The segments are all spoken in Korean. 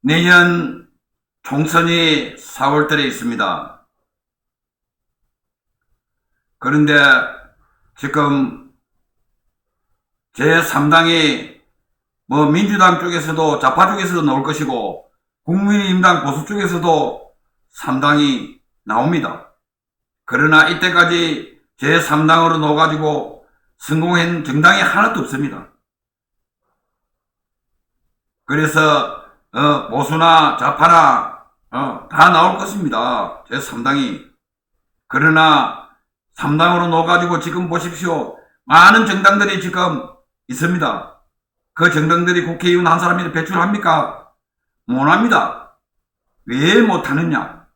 내년 총선이 4월달에 있습니다. 그런데 지금 제3당이 민주당 쪽에서도 좌파 쪽에서도 나올 것이고 국민의힘당 보수 쪽에서도 3당이 나옵니다. 그러나 이때까지 제3당으로 넣어가지고 성공한 정당이 하나도 없습니다. 그래서 보수나 좌파나 다 나올 것입니다. 제3당이. 그러나 3당으로 넣어가지고 지금 보십시오. 많은 정당들이 지금 있습니다. 그 정당들이 국회의원 한 사람이나 배출합니까? 못합니다. 왜 못하느냐?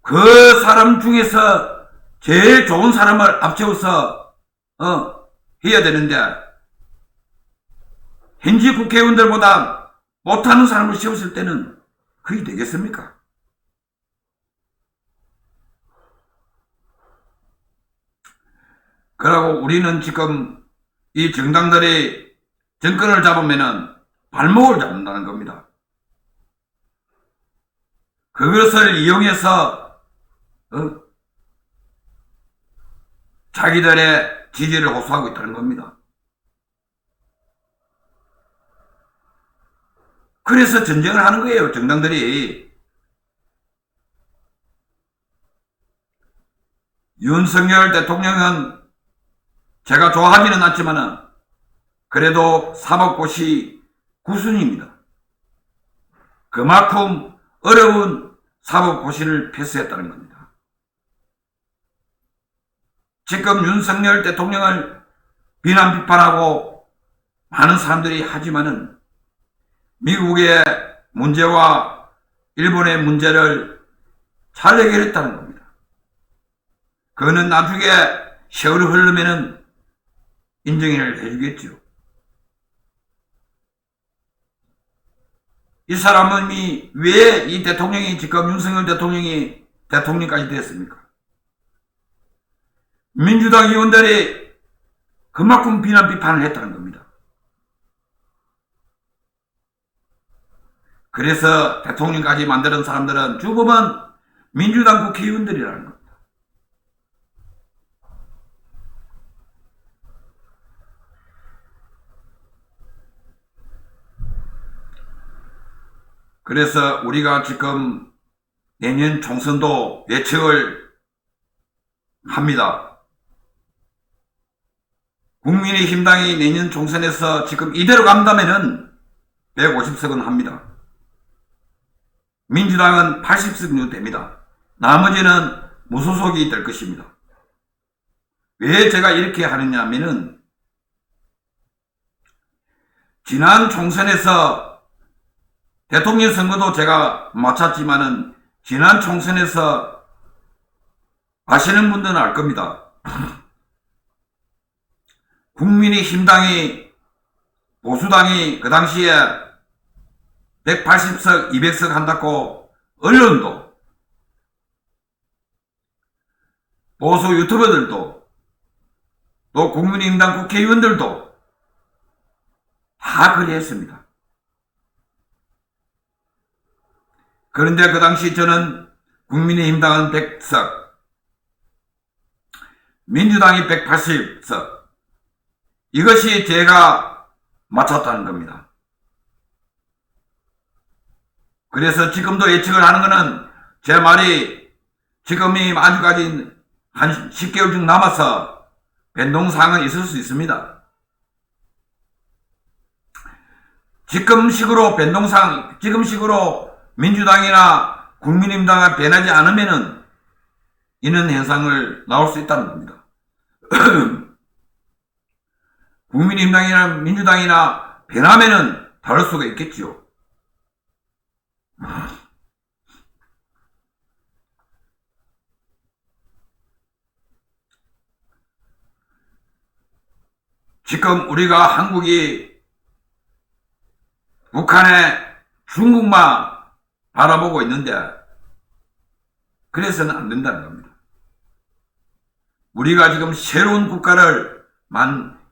그 사람 중에서 제일 좋은 사람을 앞세워서 해야 되는데 현지 국회의원들보다 못하는 사람을 세웠을 때는 그게 되겠습니까? 그러고 우리는 지금 이 정당들이 정권을 잡으면은 발목을 잡는다는 겁니다. 그것을 이용해서 자기들의 지지를 호소하고 있다는 겁니다. 그래서 전쟁을 하는 거예요, 정당들이. 윤석열 대통령은 제가 좋아하지는 않지만은 그래도 사법고시 9순위입니다. 그만큼 어려운 사법고시를 패스했다는 겁니다. 지금 윤석열 대통령을 비난 비판하고 많은 사람들이 하지만은 미국의 문제와 일본의 문제를 잘 해결했다는 겁니다. 그거는 나중에 세월이 흐르면은 인정을 해주겠죠. 이 사람이 왜 이 대통령이 지금 윤석열 대통령이 대통령까지 됐습니까? 민주당 의원들이 그만큼 비난 비판을 했다는 겁니다. 그래서 대통령까지 만드는 사람들은 주범은 민주당 국회의원들이라는 겁니다. 그래서 우리가 지금 내년 총선도 예측을 합니다. 국민의힘당이 내년 총선에서 지금 이대로 간다면은 150석은 합니다. 민주당은 80석 정도 됩니다. 나머지는 무소속이 될 것입니다. 왜 제가 이렇게 하느냐 하면은 지난 총선에서 대통령 선거도 제가 마쳤지만은 지난 총선에서 아시는 분들은 알 겁니다. 국민의힘당이 보수당이 그 당시에 180석, 200석 한다고 언론도 보수 유튜버들도 또 국민의힘당 국회의원들도 다 그리했습니다. 그런데 그 당시 저는 국민의힘당은 100석, 민주당이 180석, 이것이 제가 맞췄다는 겁니다. 그래서 지금도 예측을 하는 것은 제 말이 지금이 아직까지 한 10개월 중 남아서 변동사항은 있을 수 있습니다. 지금식으로 변동사항, 지금식으로 민주당이나 국민의힘당이 변하지 않으면은 이런 현상을 나올 수 있다는 겁니다. 국민의힘당이나 민주당이나 변하면은 다를 수가 있겠지요. 지금 우리가 한국이 북한의 중국만 바라보고 있는데 그래서는 안 된다는 겁니다. 우리가 지금 새로운 국가를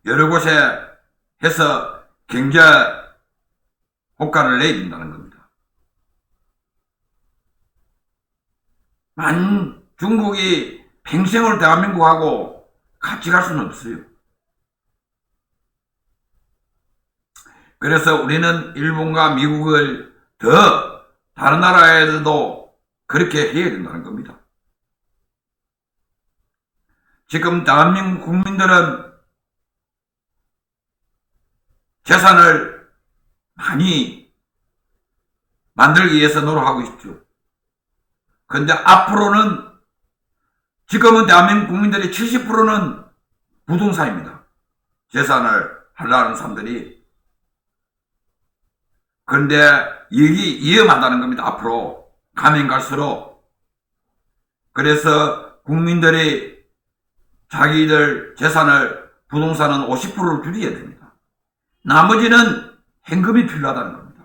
여러 곳에 해서 경제 호가를 내야 된다는 겁니다. 중국이 평생을 대한민국하고 같이 갈 수는 없어요. 그래서 우리는 일본과 미국을 더 다른 나라에도 그렇게 해야 된다는 겁니다. 지금 대한민국 국민들은 재산을 많이 만들기 위해서 노력하고 있죠. 그런데 앞으로는 지금은 대한민국 국민들의 70%는 부동산입니다. 재산을 하려는 사람들이. 그런데 여기 위험하다는 겁니다. 앞으로 가면 갈수록. 그래서 국민들이 자기들 재산을 부동산은 50%를 줄여야 됩니다. 나머지는 현금이 필요하다는 겁니다.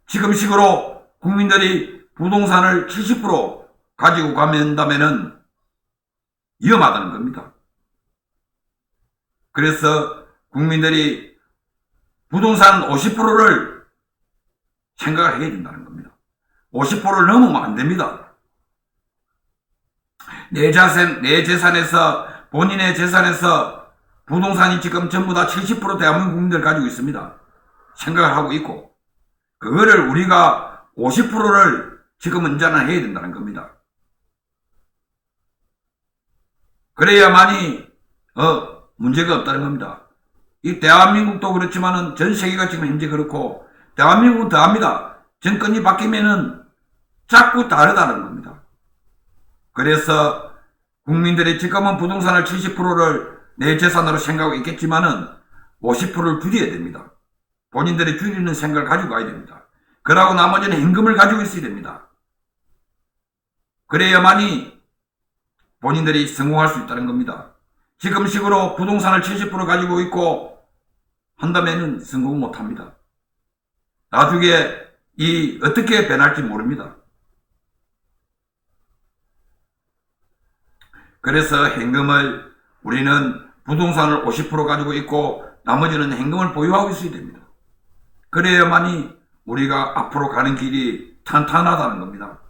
지금 식으로 국민들이 부동산을 70% 가지고 가면다면은 위험하다는 겁니다. 그래서 국민들이 부동산 50%를 생각을 해야 된다는 겁니다. 50%를 넘으면 안 됩니다. 내 재산에서, 본인의 재산에서 부동산이 지금 전부 다 70% 대한민국 국민들 가지고 있습니다. 생각을 하고 있고, 그거를 우리가 50%를 지금은 이제는 해야 된다는 겁니다. 그래야만이, 문제가 없다는 겁니다. 이 대한민국도 그렇지만은 전 세계가 지금 현재 그렇고, 대한민국은 더합니다. 정권이 바뀌면은 자꾸 다르다는 겁니다. 그래서 국민들이 지금은 부동산을 70%를 내 재산으로 생각하고 있겠지만은 50%를 줄여야 됩니다. 본인들이 줄이는 생각을 가지고 가야 됩니다. 그러고 나머지는 현금을 가지고 있어야 됩니다. 그래야만이 본인들이 성공할 수 있다는 겁니다. 지금 식으로 부동산을 70% 가지고 있고 한다면은 성공 못 합니다. 나중에 어떻게 변할지 모릅니다. 그래서 현금을 우리는 부동산을 50% 가지고 있고 나머지는 현금을 보유하고 있어야 됩니다. 그래야만이 우리가 앞으로 가는 길이 탄탄하다는 겁니다.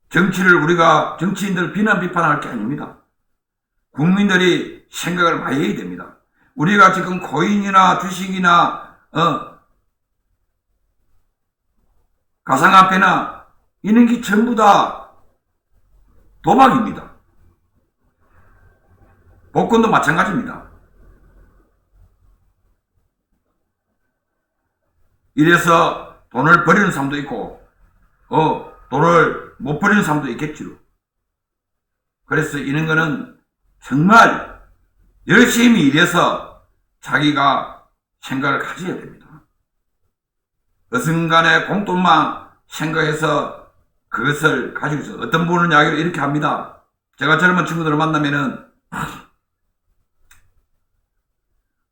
정치인들 비난 비판할 게 아닙니다. 국민들이 생각을 많이 해야 됩니다. 우리가 지금 코인이나 주식이나 가상화폐나 이런 게 전부 다 도박입니다. 복권도 마찬가지입니다. 이래서 돈을 버리는 사람도 있고 돈을 못 버리는 사람도 있겠지요. 그래서 이런 거는 정말 열심히 일해서 자기가 생각을 가져야 됩니다. 어순간에 공돈만 생각해서 그것을 가지고 있어요. 어떤 분은 이야기를 이렇게 합니다. 제가 젊은 친구들을 만나면은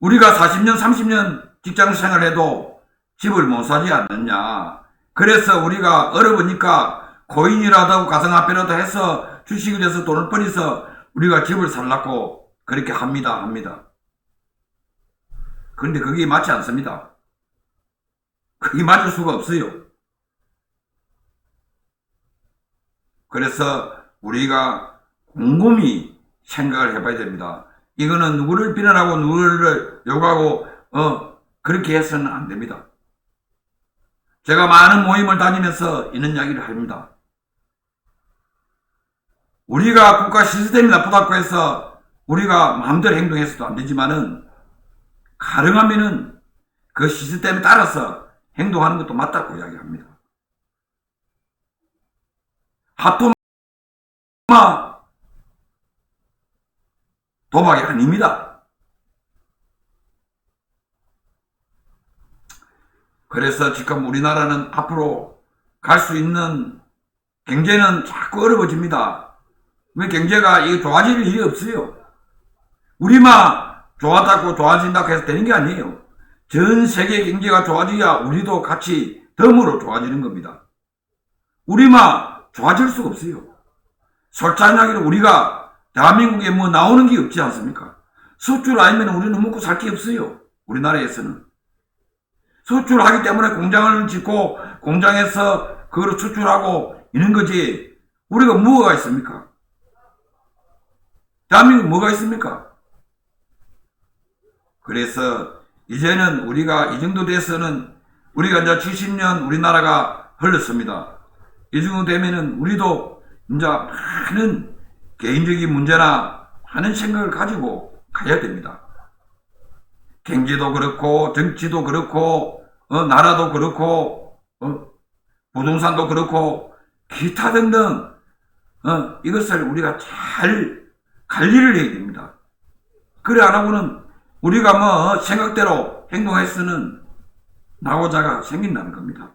우리가 40년, 30년 직장 생활해도 집을 못 사지 않느냐. 그래서 우리가 어려우니까 코인이라도 가상화폐라도 해서 주식을 해서 돈을 벌여서 우리가 집을 살라고 그렇게 합니다. 그런데 그게 맞지 않습니다. 그게 맞을 수가 없어요. 그래서 우리가 곰곰이 생각을 해봐야 됩니다. 이거는 누구를 비난하고 누구를 욕하고 그렇게 해서는 안 됩니다. 제가 많은 모임을 다니면서 이런 이야기를 합니다. 우리가 국가 시스템이 나쁘다고 해서 우리가 마음대로 행동해서도 안 되지만은 가능하면은 그 시스템에 따라서 행동하는 것도 맞다고 이야기합니다. 하토마 도박이 아닙니다. 그래서 지금 우리나라는 앞으로 갈 수 있는 경제는 자꾸 어려워집니다. 왜 경제가 좋아질 일이 없어요. 우리만 좋아졌다고 좋아진다고 해서 되는 게 아니에요. 전 세계 경제가 좋아져야 우리도 같이 덤으로 좋아지는 겁니다. 우리만 좋아질 수가 없어요. 솔직한 이야기로 우리가 대한민국에 뭐 나오는 게 없지 않습니까? 수출 아니면 우리는 먹고 살 게 없어요. 우리나라에서는. 수출하기 때문에 공장을 짓고 공장에서 그걸 수출하고 이런 거지. 우리가 뭐가 있습니까? 대한민국 뭐가 있습니까? 그래서 이제는 우리가 이 정도 돼서는 우리가 이제 70년 우리나라가 흘렀습니다. 이 정도 되면은 우리도 이제 많은 개인적인 문제나 많은 생각을 가지고 가야 됩니다. 경제도 그렇고 정치도 그렇고 나라도 그렇고 부동산도 그렇고 기타 등등 이것을 우리가 잘 관리를 해야 됩니다. 그래 안 하고는 우리가 뭐 생각대로 행동해서는 낙오자가 생긴다는 겁니다.